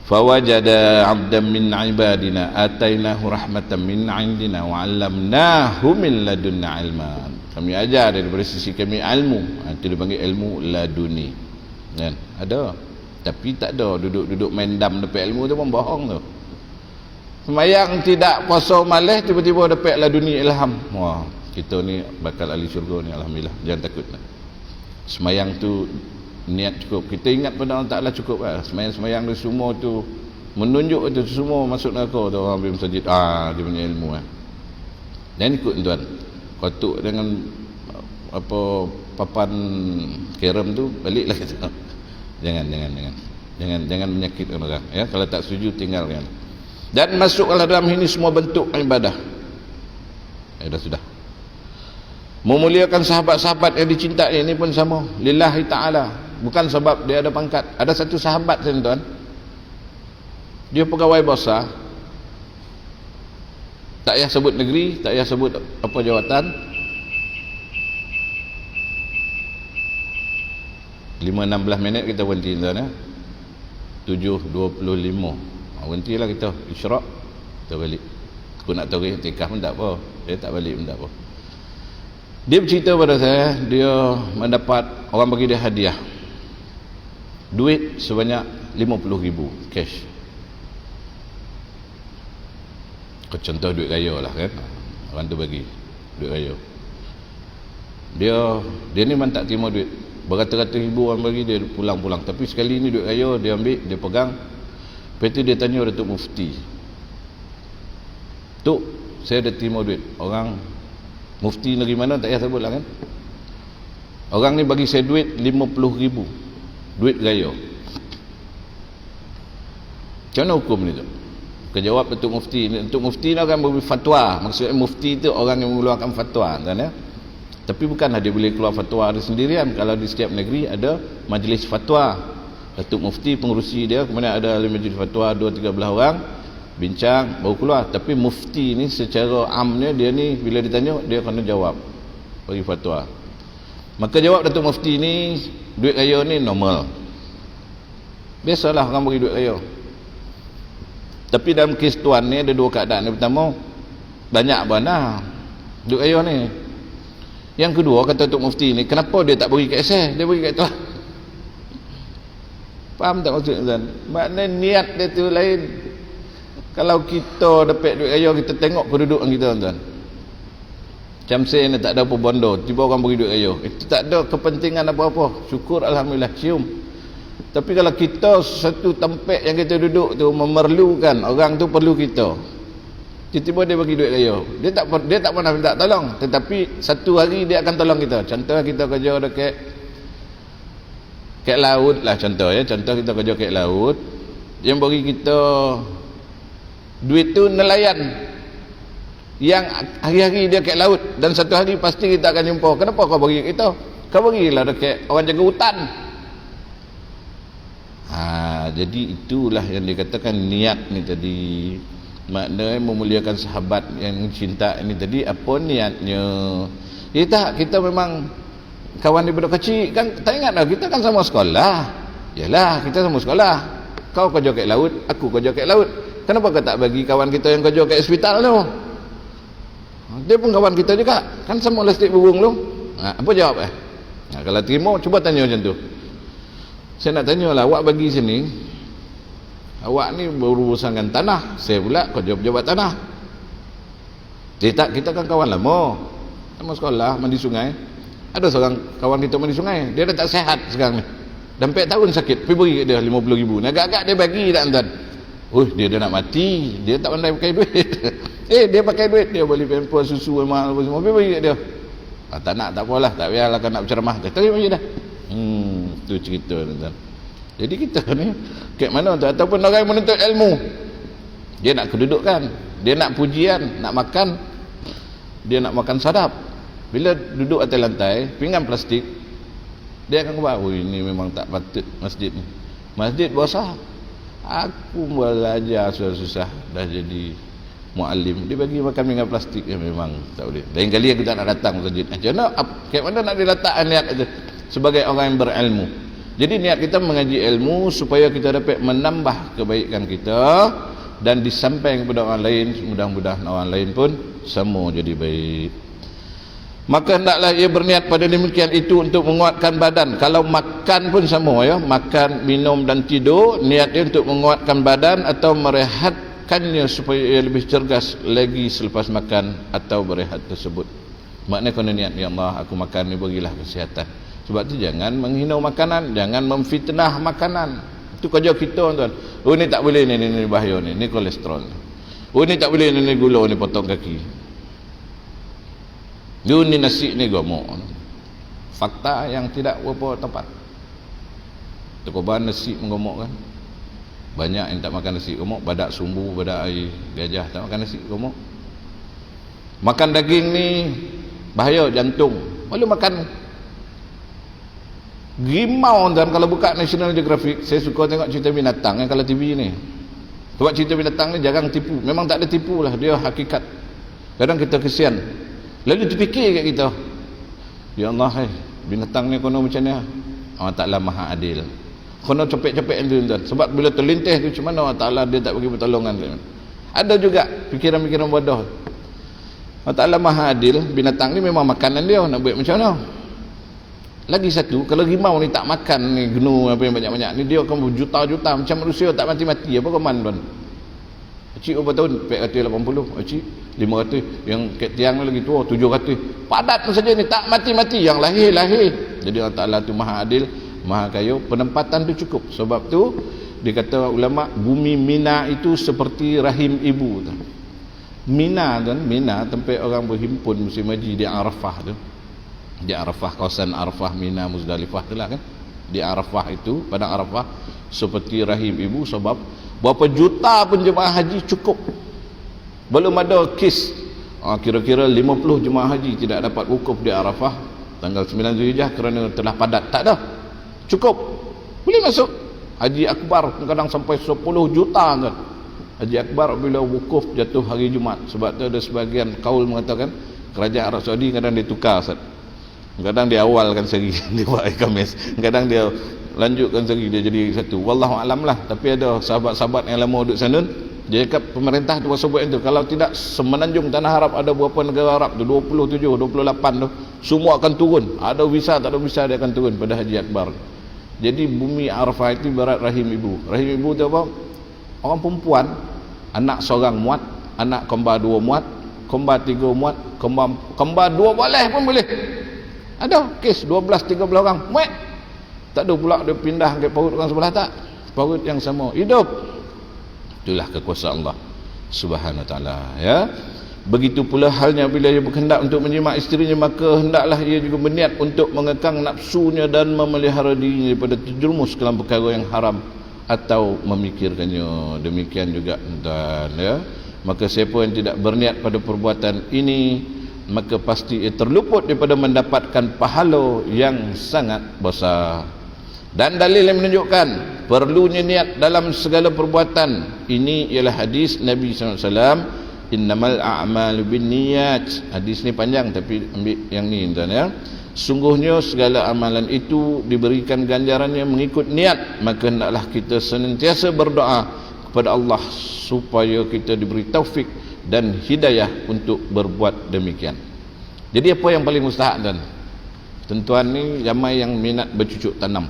S1: fawajada 'abdan min 'ibadina atainahu rahmatan min 'indina wa 'allamnahu min ladunna 'ilman. Kami ajar daripada sisi kami ilmu. Itu dipanggil ilmu laduni. Kan? Ada. Tapi tak ada duduk-duduk main dam dapat ilmu tu pun bohong tu. Semayang tidak, puasa malas, tiba-tiba dapat laduni ilham. Wah, kita ni bakal ahli syurga ni, alhamdulillah. Jangan takut. Semayang tu niat cukup. Kita ingat pada Allah Ta'ala cukup lah. Semayang tu semua tu menunjuk tu semua masuk neraka tu orang pergi masjid. Dia punya ilmu lah. Dan ikut tuan. Kotuk dengan apa papan kerem tu baliklah kita. Jangan menyakitkan orang ya. Kalau tak setuju tinggalkan. Dan masuklah dalam ini semua bentuk ibadah. Dah sudah. Memuliakan sahabat-sahabat yang dicintai ini pun sama. Lillahi ta'ala. Bukan sebab dia ada pangkat. Ada satu sahabat tuan. Dia pegawai besar. Tak payah sebut negeri, tak payah sebut apa jawatan. 5-16 minit kita berhenti tuan ya. 7.25 berhentilah kita isyraq, kita balik. Aku nak tahu iktikaf pun tak apa, dia tak balik pun tak apa. Dia bercerita pada saya, dia mendapat, orang bagi dia hadiah duit sebanyak 50,000 cash. Contoh duit raya lah kan, orang tu bagi duit raya. Dia ni memang tak terima duit, beratus-ratus ribu orang bagi, dia pulang-pulang. Tapi sekali ni duit raya dia ambil, dia pegang. Lepas tu dia tanya Datuk Mufti, Tuk, saya ada terima duit. Orang Mufti negeri mana tak payah sebut lah kan. Orang ni bagi saya duit 50,000 duit raya. Macam mana hukum ni tu? Kejawab Datuk Mufti. Datuk Mufti ni akan beri fatwa. Maksudnya Mufti tu orang yang mengeluarkan fatwa kan ya. Tapi bukanlah dia boleh keluar fatwa dia sendirian. Kalau di setiap negeri ada majlis fatwa, Datuk Mufti pengurusi dia, kemudian ada majlis fatwa 2-3 belah orang bincang baru keluar. Tapi Mufti ni secara amnya dia ni bila ditanya dia kena jawab, bagi fatwa. Maka jawab Datuk Mufti ni, duit raya ni normal, biasalah orang bagi duit raya. Tapi dalam kes tuan ni ada dua keadaan. Yang pertama, banyak bana duit raya ni. Yang kedua, kata Datuk Mufti ni, kenapa dia tak bagi kat saya, dia bagi kat tuan? Faham tak maksud tuan? Maknanya niat dia tu lain. Kalau kita dapat duit raya, kita tengok kedudukan kita tuan. Macam saya ni tak ada apa bondo, tiba orang bagi duit raya, itu tak ada kepentingan apa-apa. Syukur alhamdulillah, cium. Tapi kalau kita satu tempat yang kita duduk tu memerlukan, orang tu perlu kita, tiba-tiba dia bagi duit raya, dia tak pernah minta tolong, tetapi satu hari dia akan tolong kita. Contoh kita kerja dekat laut lah, contoh kita kerja kat laut, dia bagi kita duit tu nelayan yang hari-hari dia kat laut, dan satu hari pasti kita akan jumpa. Kenapa kau bagi kita? Kau bagilah dekat orang jaga hutan. Jadi itulah yang dikatakan niat ni tadi. Maknanya memuliakan sahabat yang cinta ini tadi, apa niatnya? Kita memang kawan daripada kecil kan, tak ingat dah, kita kan sama sekolah. Yalah, kita sama sekolah. Kau kerja kat laut, aku kerja kat laut. Kenapa kau tak bagi kawan kita yang kerja kat hospital tu? Dia pun kawan kita juga, kan sama lastik burung tu. Apa jawab kalau terima, cuba tanya macam tu. Saya nak tanya lah, awak bagi sini, awak ni berurusan dengan tanah, saya pula kerja pejabat tanah. Kita kan kawan lama, sama sekolah, mandi sungai. Ada seorang kawan kita mandi sungai, dia dah tak sihat sekarang ni, dah 4 tahun sakit, pergi bagi dia 50,000. Agak-agak dia bagi tak tuan? Dia dah nak mati, dia tak pandai pakai duit. Dia pakai duit, dia beli pampers, susu, mahal apa semua, pergi bagi kat dia. Tak nak, tak apalah, tak payahlah kan nak berceramah, terima je dah. Itu cerita tuan. Jadi kita ni kat mana tu, ataupun orang yang menuntut ilmu, dia nak kedudukan, dia nak pujian, nak makan, dia nak makan sadap. Bila duduk atas lantai pinggan plastik, dia akan kata, ini memang tak patut masjid ni. Masjid besar, aku belajar susah-susah dah jadi muallim, dia bagi makan pinggan plastik, memang tak boleh. Lain kali aku tak nak datang masjid. Macam mana, kat mana nak diletakkan niat itu? Sebagai orang yang berilmu, Jadi niat kita mengaji ilmu supaya kita dapat menambah kebaikan kita, dan disampaikan kepada orang lain, mudah-mudahan orang lain pun sama jadi baik. Maka hendaklah ia berniat pada demikian itu untuk menguatkan badan. Kalau makan pun sama ya, makan, minum dan tidur, niat dia untuk menguatkan badan atau merehatkannya supaya ia lebih cergas lagi selepas makan atau berehat tersebut. Maknanya kena niat, ya Allah, aku makan ni berilah kesihatan. Sebab tu jangan menghina makanan, jangan memfitnah makanan. Itu kerja kita tuan. Oh ni tak boleh, ni bahaya ni kolesterol. Oh ni tak boleh, ni gula, ni potong kaki. Ni nasi ni gemuk. Fakta yang tidak berapa tepat. Terkoban nasi menggemuk kan. Banyak yang tak makan nasi gemuk, badak sumbu, badak air gajah tak makan nasi gemuk. Makan daging ni bahaya jantung. Malu makan rimau. Dan kalau buka National Geographic, saya suka tengok cerita binatang yang kalau TV ni. Sebab cerita binatang ni jarang tipu. Memang tak ada tipu lah, dia hakikat. Kadang kita kesian, lalu terfikir kat kita, ya Allah, binatang ni kono macam ni. Allah Ta'ala maha adil, kono cepet-cepet tu tuan. Sebab bila terlintih tu, macam mana Allah Ta'ala dia tak bagi pertolongan. Ada juga fikiran-fikiran bodoh. Allah Ta'ala maha adil, binatang ni memang makanan dia, nak buat macam mana. Lagi satu, kalau rimau ni tak makan ni genu apa yang banyak-banyak ni, dia akan berjuta-juta macam manusia tak mati-mati. Apa koman tuan? Cik berapa tahun? 480. Cik 500. Yang kat tiang lagi tua 700. Padat saja ni, tak mati-mati. Yang lahir. Jadi Allah Ta'ala tu maha adil, maha kaya. Penempatan tu cukup. Sebab tu dikata ulama, bumi Mina itu seperti rahim ibu tu. Mina tempat orang berhimpun musim haji di Arafah tu. Di Arafah, kawasan Arafah, Mina, Muzdalifah tu lah kan. Di Arafah itu, pada Arafah seperti rahim ibu. Sebab berapa juta pun jemaah haji cukup. Belum ada kes kira-kira 50 jemaah haji tidak dapat wukuf di Arafah tanggal 9 Zulhijjah kerana telah padat. Tak ada, cukup, boleh masuk. Haji Akbar kadang sampai 10 juta kan. Haji Akbar bila wukuf jatuh hari Jumaat. Sebab tu ada sebagian kaul mengatakan kerajaan Arab Saudi kadang dia tukar, kadang dia awalkan sehari dia buat hari Khamis, kadang dia lanjutkan sehari dia jadi satu. Wallahu alam lah. Tapi ada sahabat-sahabat yang lama duduk sana, dia cakap pemerintah tu pasal buat itu. Kalau tidak, semenanjung tanah Arab, ada beberapa negara Arab tu 27, 28 tu, semua akan turun. Ada visa, tak ada visa, dia akan turun pada Haji Akbar. Jadi bumi Arafah itu ibarat rahim ibu. Rahim ibu tu apa? Orang perempuan, anak seorang muat, anak kembar 2 muat, kembar 3 muat, kembar 2 boleh pun boleh. Ada kes 12-13 orang muat. Tak ada pula dia pindah ke perut orang sebelah, tak. Perut yang sama hidup. Itulah kekuasaan Allah Subhanahu Wa Taala, ya. Begitu pula halnya bila ia berkehendak untuk menjimat isterinya, maka hendaklah ia juga berniat untuk mengekang nafsunya dan memelihara dirinya daripada terjerumus ke dalam perkara yang haram atau memikirkannya. Demikian juga dan ya. Maka siapa yang tidak berniat pada perbuatan ini, maka pasti ia terluput daripada mendapatkan pahala yang sangat besar. Dan dalil yang menunjukkan perlunya niat dalam segala perbuatan ini ialah hadis Nabi SAW, innamal a'malu binniyat. Hadis ni panjang tapi ambil yang ni tuan ya. Sungguhnya segala amalan itu diberikan ganjarannya mengikut niat. Maka hendaklah kita senantiasa berdoa kepada Allah supaya kita diberi taufik dan hidayah untuk berbuat demikian. Jadi apa yang paling mustahak tuan? Tuan-tuan ni ramai yang minat bercucuk tanam.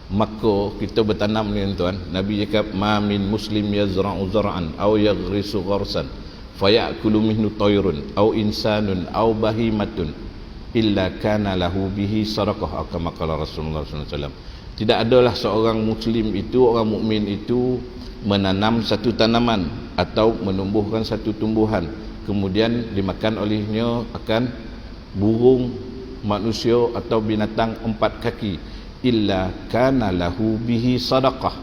S1: Maka kita bertanam ni tuan. Nabi cakap, ma min muslim yazra'u zar'an aw yaghrisu gharsan fayakulu minhu tayrun aw insanun aw bahimatun illa kana lahu bihi sadaqah, kama qala Rasulullah sallallahu alaihi wasallam. Tidak adalah seorang muslim itu, orang mukmin itu menanam satu tanaman atau menumbuhkan satu tumbuhan, kemudian dimakan olehnya akan burung, manusia atau binatang 4 kaki, illa kana lahu bihi sadaqah,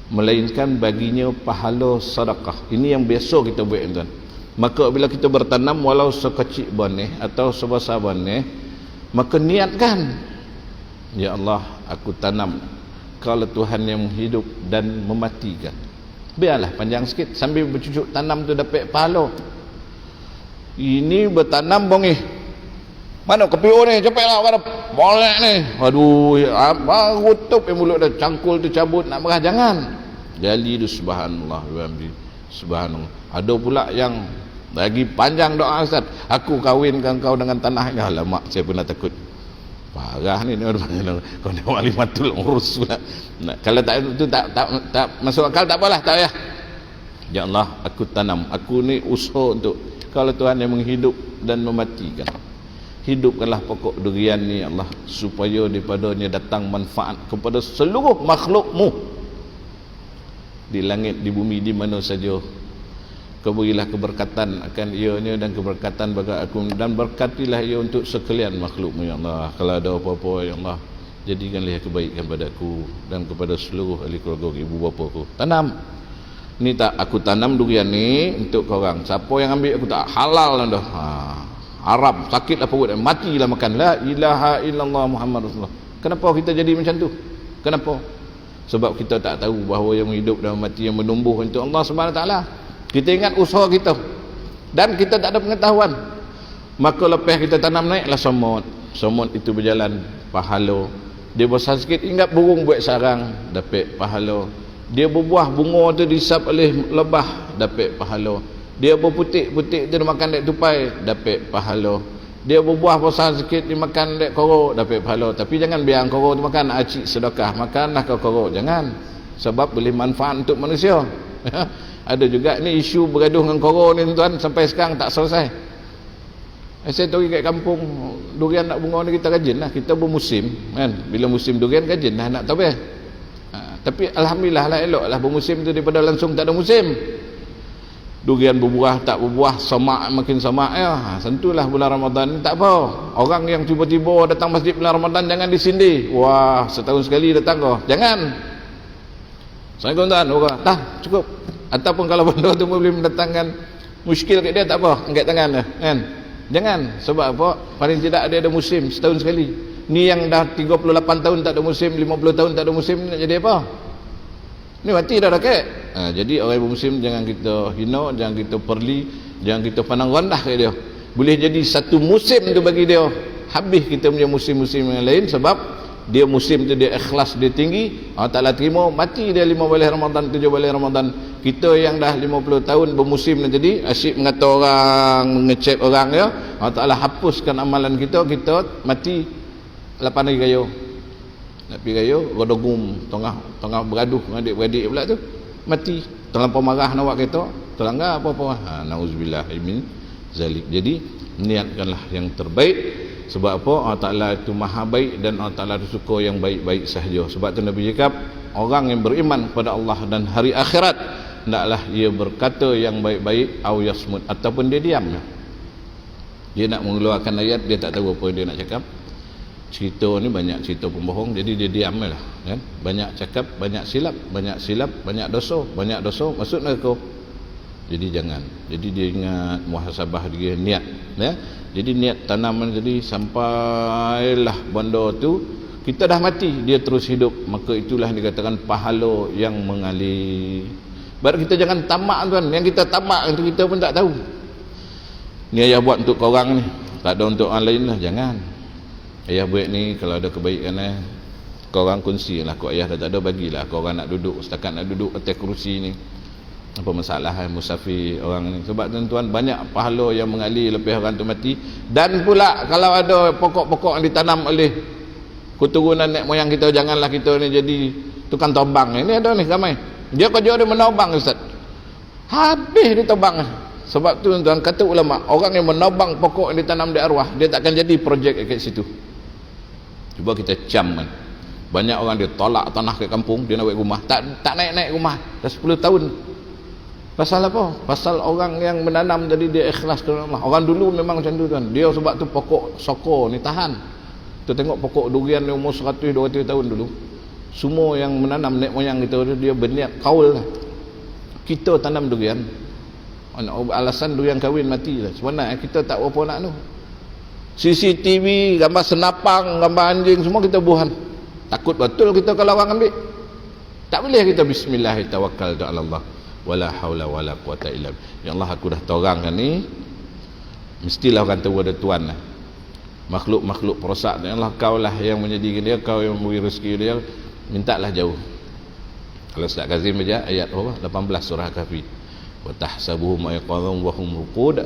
S1: melainkan baginya pahala sedekah. Ini yang biasa kita buat tuan. Maka bila kita bertanam walau sekecil benih atau sebesar benih, maka niatkan, ya Allah, aku tanam kalau Tuhan yang menghidup dan mematikan. Biarlah panjang sikit, sambil bercucuk tanam tu dapat pahala. Ini bertanam bongih, Mana KPO ni, cepatlah mana boleh ni. Aduh, baru tutup yang mulut dah, cangkul tu cabut nak marah, jangan. Jali tu subhanallah subhanallah. Ada pula yang lagi panjang doa, Ustaz, aku kahwinkan kau dengan tanahnya. Alamak, saya pernah takut. Parah ni kau ni walimatul urus pula. Kalau tak itu tak masuk akal, tak apalah, tak payah. Ya Allah, aku tanam, aku ni usaha untuk, kalau Tuhan yang menghidup dan mematikan, hidupkanlah pokok durian ni ya Allah, supaya daripadanya datang manfaat kepada seluruh makhlukmu di langit, di bumi, di mana saja. Kau berilah keberkatan akan ianya dan keberkatan bagi aku, dan berkatilah ia untuk sekalian makhlukmu ya Allah. Kalau ada apa-apa ya Allah, jadikanlah kebaikan padaku dan kepada seluruh ahli keluarga ibu bapa aku. Tanam ni, tak aku tanam durian ni untuk korang, siapa yang ambil aku tak halal dah. Haram, sakitlah perut, matilah makan. La ilaha illallah Muhammad Rasulullah. Kenapa kita jadi macam tu? Kenapa? Sebab kita tak tahu bahawa yang hidup dan mati, yang menumbuh untuk Allah Subhanahu Wa Taala. Kita ingat usaha kita dan kita tak ada pengetahuan. Maka lepas kita tanam, naiklah somot. Somot itu berjalan, pahala. Dia besar sikit, ingat burung buat sarang, dapat pahala. Dia berbuah, bunga tu disap oleh lebah, dapat pahala. Dia berputik-putik tu makan dek tupai, dapat pahala. Dia berbuah besar sikit dimakan dek korok, dapat pahala. Tapi jangan biar korok tu makan, acik sedekah, makanlah kau korok, jangan. Sebab boleh manfaat untuk manusia. Ada juga ni isu bergaduh dengan korok ni tuan, sampai sekarang tak selesai. Saya tahu kat kampung durian nak bunga ni kita rajin lah, kita bermusim kan. Bila musim durian rajin lah nak tahu. Tapi alhamdulillah lah, elok lah bermusim tu daripada langsung tak ada musim. Durian berbuah tak berbuah, semak makin semak ya. Sentuhlah bulan Ramadan ni, tak apa. Orang yang tiba-tiba datang masjid bulan Ramadan jangan disindir. Wah, setahun sekali datang kau, jangan. Assalamualaikum tuan, orang dah cukup. Ataupun kalau benda tu boleh mendatangkan muskil kat dia, tak apa, angkat tangan dah kan. Jangan, sebab apa? Paling tidak dia ada musim setahun sekali. Ni yang dah 38 tahun tak ada musim, 50 tahun tak ada musim, nak jadi apa? Ni mati dah rakyat. Jadi orang bermusim jangan kita hina, jangan kita perli, jangan kita pandang rendah kat dia. Boleh jadi satu musim tu bagi dia, habis kita punya musim-musim yang lain. Sebab dia musim tu dia ikhlas, dia tinggi, Allah Ta'ala terima, mati dia 5 bulan Ramadan, 7 bulan Ramadan. Kita yang dah 50 tahun bermusim dah jadi asyik mengata orang, mengecek orang ya, Allah Ta'ala hapuskan amalan kita, kita mati 8 hari raya. Nak pergi raya, rodogum, tengah bergaduh dengan adik-beradik pula tu, mati. Terlampau marah nak buat kereta, terlanggar apa-apa. Na'udzubillah min zalik. Jadi niatkanlah yang terbaik. Sebab apa? Allah Ta'ala itu maha baik dan Allah Ta'ala itu suka yang baik-baik sahaja. Sebab tu Nabi cakap, orang yang beriman kepada Allah dan hari akhirat, hendaklah ia berkata yang baik-baik, au yasmut, ataupun dia diam. Dia nak mengeluarkan ayat, dia tak tahu apa dia nak cakap. Cerita ni banyak cerita pembohong, jadi dia diam lah kan. Banyak cakap, banyak silap, banyak dosa masuk neraka. Jadi jangan. Jadi dia ingat muhasabah dia, niat ya. Jadi niat tanaman, jadi sampailah benda tu kita dah mati, dia terus hidup, maka itulah dikatakan pahala yang mengalir. Baru kita jangan tamak tuan. Yang kita tamak itu kita pun tak tahu. Ni ayah buat untuk korang ni, tak ada untuk orang lain lah, jangan. Ayah buat ni kalau ada kebaikan korang kongsi lah. Kau ayah dah tak ada, bagilah. Korang nak duduk, setakat nak duduk atas kerusi ni, apa masalah musafir orang ni. Sebab tuan-tuan banyak pahala yang mengalir lepas orang tu mati. Dan pula kalau ada pokok-pokok yang ditanam oleh keturunan nek moyang kita, janganlah kita ni jadi tukang tobang. Ini ada ni ramai, dia kerja dia menobang Ustaz, habis dia tobang. Sebab tu tuan-tuan kata ulama, orang yang menobang pokok yang ditanam di arwah, dia takkan jadi projek kat situ. Cuba kita cam kan. Banyak orang dia tolak tanah ke kampung, dia nak buat rumah, tak naik-naik rumah dah 10 tahun. Pasal apa? Pasal orang yang menanam tadi dia ikhlas kerana Allah. Orang dulu memang macam tu tuan. Dia sebab tu pokok sokor ni tahan. Kita tengok pokok durian ni umur 100-200 tahun dulu. Semua yang menanam nenek moyang kita, dia berniat kaul lah. Kita tanam durian, alasan durian kahwin mati lah. Sebenarnya kita tak apa nak tu. CCTV, gambar senapang, gambar anjing, semua kita buhan. Takut betul kita kalau orang ambil. Tak boleh kita bismillah tawakkaltu ala Allah wala haula wala quwata illa billah. Ya Allah, aku dah torangkan ni, mestilah orang tahu ada tuan lah. makhluk-makhluk perosak ni, Allah kau lah yang menjadikan dia, kau yang memberi rezeki dia, mintalah jauh. Kalau Ustaz Kazim baca ayat 18 surah Kahfi, wa tahsabuhum ayqadhan wa hum ruqud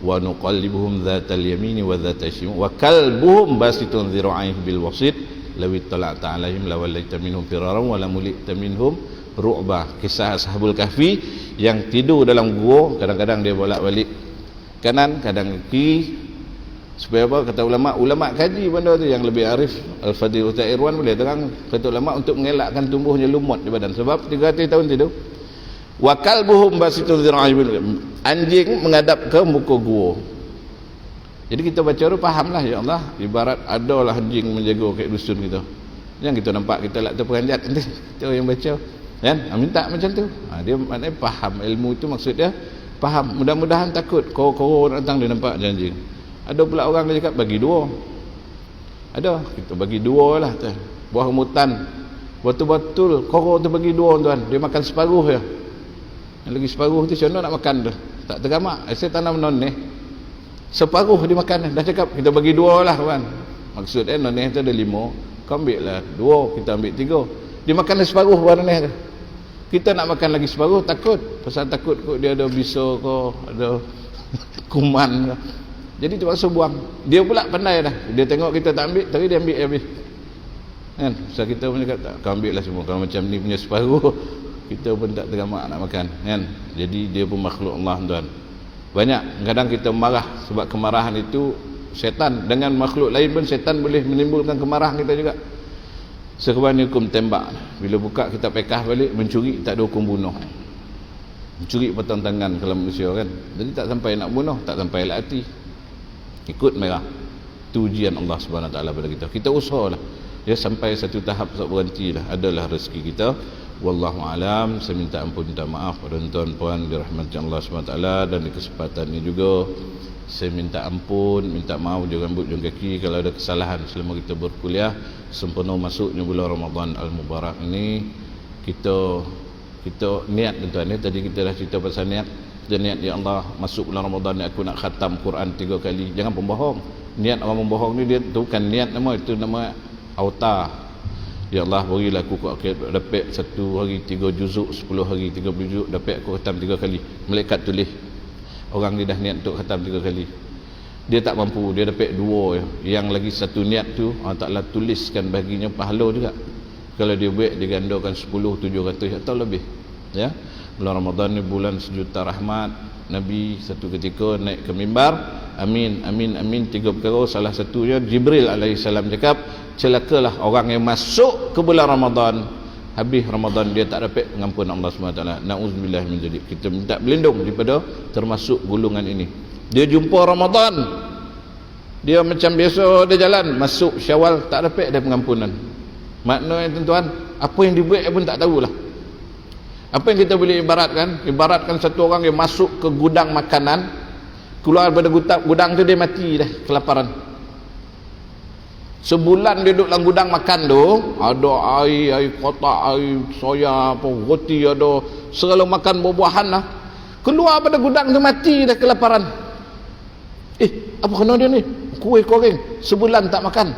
S1: wa nuqallibuhum dhatal yamini wa dhatal shimal wa kalbuhum basitun dhira'aihi bil wasit law ittala'ta 'alaihim lawallaita minhum firaran wa lamulita minhum ru'ba. Kisah Ashabul Kahfi yang tidur dalam gua, kadang-kadang dia bolak-balik kanan, kadang kiri. Supaya apa? Kata ulama kaji benda tu. Yang lebih arif, Al-Fadhil Ustaz Irwan boleh terang, kata ulama, untuk mengelakkan tumbuhnya lumut di badan, sebab 300 tahun tidur. Wa kalbuhum basitun dhira'aihi, anjing menghadap ke muka gua. Jadi kita baca tu fahamlah, ya Allah, ibarat adalah anjing menjaga kat dusun kita. Yang kita nampak kita lah terperanjat nanti kita yang baca kan, minta macam tu. Dia maknanya faham ilmu itu, maksud dia faham. Mudah-mudahan takut koro-koro datang dia nampak anjing. Ada pula orang dia cakap bagi dua. Ada, kita bagi dua lah tu. Buah rambutan betul-betul koro tu bagi dua tuan. Dia makan separuh je. Yang lagi separuh tu macam mana nak makan tu? Tak tergamak. Saya tanam non ni. Separuh dia makan. Dah cakap kita bagi dua lah kawan. Maksud non ni tu ada 5. Kau ambil lah 2, kita ambil 3. Dia makan separuh baru ni tu. Kita nak makan lagi separuh, takut. Pasal takut kot dia ada bisa ke, ada kuman ke. Jadi terpaksa buang. Dia pula pandai dah. Dia tengok kita tak ambil, tapi dia ambil habis. Kan? Pasal kita pun cakap tak, kau ambil lah semua. Kalau macam ni punya separuh, kita pun tak tergamak nak makan. Kan? Jadi dia pun makhluk Allah tuan. Banyak kadang kita marah, sebab kemarahan itu setan. Dengan makhluk lain pun setan boleh menimbulkan kemarahan kita juga. Sekarang ni hukum tembak. Bila buka kitab pekah balik, mencuri tak ada hukum bunuh. Mencuri potong tangan kalau manusia kan. Jadi tak sampai nak bunuh, tak sampai lah hati. Ikut merah. Itu ujian Allah Subhanahu Wa Taala pada kita. Kita usahalah. Ya, sampai satu tahap tak berhentilah. Adalah rezeki kita. Wallahu alam. Saya minta ampun, minta maaf pada tuan-puan dirahmati Allah Subhanahu Wa Taala, dan di kesempatan ini juga saya minta ampun, minta maaf ujung rambut ujung kaki kalau ada kesalahan selama kita berkuliah sempena masuknya bulan Ramadan Al-Mubarak ini. Kita niat tuan-tuan ya, tadi kita dah cerita pasal niat. Kita niat, ya Allah, masuk bulan Ramadan ni aku nak khatam Quran 3 kali. Jangan pembohong. Niat orang membohong ni dia tu bukan niat nama, itu nama auta. Ya Allah, berilah aku dapat satu hari 3 juzuk, 10 hari 30 juzuk, dapat aku khatam 3 kali. Malaikat tulis. Orang ni dah niat untuk khatam 3 kali. Dia tak mampu, dia dapat 2 je. Yang lagi satu niat tu Allah Ta'ala tuliskan baginya pahala juga. Kalau dia buat, dia gandakan 10, 700 atau lebih. Ya. Bulan Ramadan ni bulan sejuta rahmat. Nabi satu ketika naik ke mimbar, amin amin amin 3 perkara. Salah satunya Jibril alaihissalam cakap, celakalah orang yang masuk ke bulan Ramadan, habis Ramadan dia tak dapat pengampunan Allah SWT. Na'udzubillah min dzalik. Kita minta berlindung daripada termasuk golongan ini. Dia jumpa Ramadan, dia macam biasa dia jalan, masuk Syawal tak dapat ada pengampunan. Maknanya tuan-tuan, apa yang dibuat pun tak tahulah. Apa yang kita boleh ibaratkan? Ibaratkan satu orang yang masuk ke gudang makanan, keluar daripada gudang tu dia mati dah kelaparan. Sebulan dia duduk dalam gudang makan tu, ada air kotak, air soya, apa, roti, ada segala makan buah-buahan lah. Keluar pada gudang tu mati dah kelaparan. Apa kena dia ni? Kuih goreng sebulan tak makan,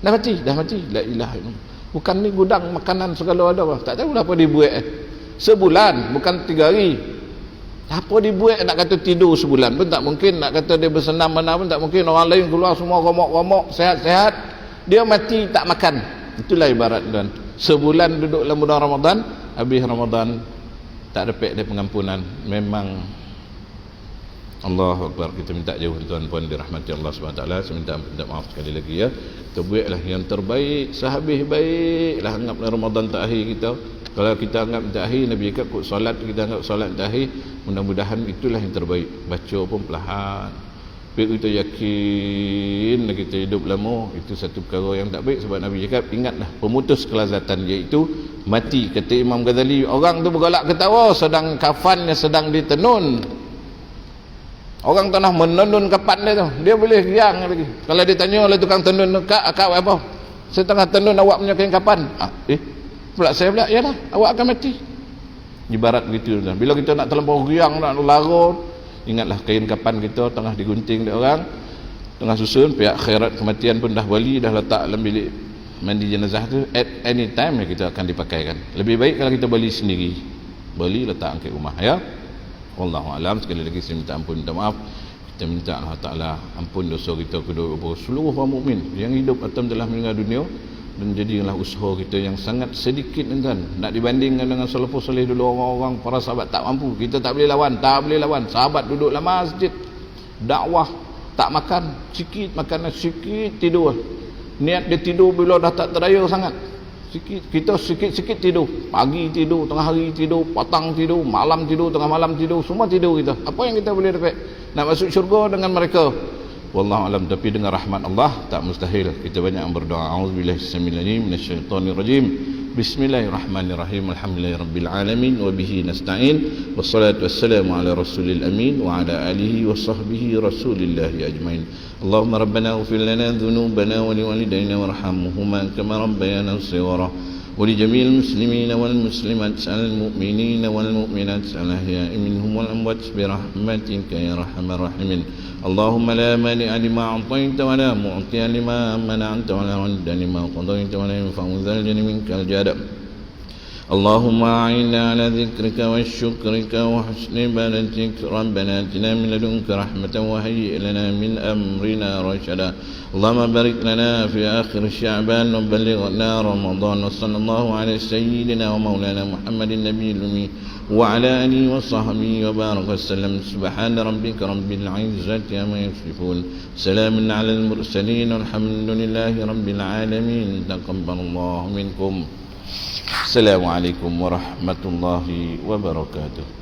S1: dah mati. La ilaha illallah. Bukan ni gudang makanan segala ada, tak tahulah apa dia buat. Sebulan, bukan 3 hari. Apa dia buat nak kata tidur sebulan pun tak mungkin. Nak kata dia bersenam mana pun tak mungkin. Orang lain keluar semua romok-romok, sehat-sehat, dia mati tak makan. Itulah ibarat tuan. Sebulan duduk dalam bulan Ramadan, habis Ramadan tak dapat dia pengampunan. Memang Allahu Akbar. Kita minta jauh tuan-puan dirahmati Allah SWT. Saya minta maaf sekali lagi ya. Kita buatlah yang terbaik, sehabis baiklah. Anggaplah Ramadan tak akhir kita. Kalau kita anggap tak akhir, Nabi kata kut solat, kita anggap solat tak akhir. Mudah-mudahan itulah yang terbaik. Baca pun perlahan. Bila kita yakin kita hidup lama, itu satu perkara yang tak baik. Sebab Nabi cakap, ingatlah pemutus kelazatan, iaitu mati. Kata Imam Ghazali, orang tu bergolak ketawa sedang kafannya sedang ditenun. Orang tanah menenun kapan dia tu, dia boleh riang lagi. Kalau dia tanya oleh tukang tenun, akak apa? Saya tengah tenun, awak punya kain kapan? Pula saya pula, yalah, awak akan mati. Ibarat begitu. Bila kita nak terlampau riang, nak larut, ingatlah kain kapan kita tengah digunting oleh orang. tengah susun, pihak khairat kematian pun dah wali, dah letak dalam bilik mandi jenazah tu, at any time kita akan dipakaikan. Lebih baik kalau kita beli sendiri, beli letak angkat rumah, ya. Wallahu alam. Sekali lagi saya minta ampun, minta maaf. Kita minta Allah Ta'ala ampun dosa kita kedua seluruh orang mukmin yang hidup atau telah meninggal dunia, dan jadilah usaha kita yang sangat sedikit kan, nak dibandingkan dengan salafus salih dulu, orang-orang para sahabat tak mampu, kita tak boleh lawan. Sahabat duduk dalam masjid dakwah, tak makan, sikit makanan, sikit tidur. Niat dia tidur bila dah tak terdaya sangat, kita sikit-sikit tidur, pagi tidur, tengah hari tidur, petang tidur, malam tidur, tengah malam tidur, semua tidur kita. Apa yang kita boleh dapat? Nak masuk syurga dengan mereka? Wallahu alam. Tapi dengan rahmat Allah tak mustahil. Kita banyak berdoa. Auzubillahi minasyaitonir rajim. Bismillahirrahmanirrahim. Alhamdulillahirabbil alamin wa bihi nasta'in. Wassalatu wassalamu ala rasulil amin wa ala alihi wa sahbihi rasulillahi ajmain. Allahumma rabbana ighfir lana dhunubana wa liwalidayna warhamhuma kama rabbayana shighara. ولجميع المسلمين والمسلمات المؤمنين والمؤمنات الأحياء منهم والأموات برحمتك يا أرحم الراحمين. اللهم لا مانع لما أعطيت ولا معطي لما منعت ولا رد لما قضيت ولا ينفع ذا الجد منك الجد. اللهم أعنا على ذكرك وشكرك وحسن عبادتك. ربنا آتنا من لدنك رحمة وهيئ لنا من أمرنا رشدا. اللهم بارك لنا في آخر شعبان وبلغنا رمضان. وصلى الله على سيدنا ومولانا محمد النبي الأمي وعلى آله وصحبه وبارك وسلم. سبحان ربك رب العزة عما يصفون، سلام على المرسلين، والحمد لله رب العالمين. تقبل الله منكم. Assalamualaikum warahmatullahi wabarakatuh.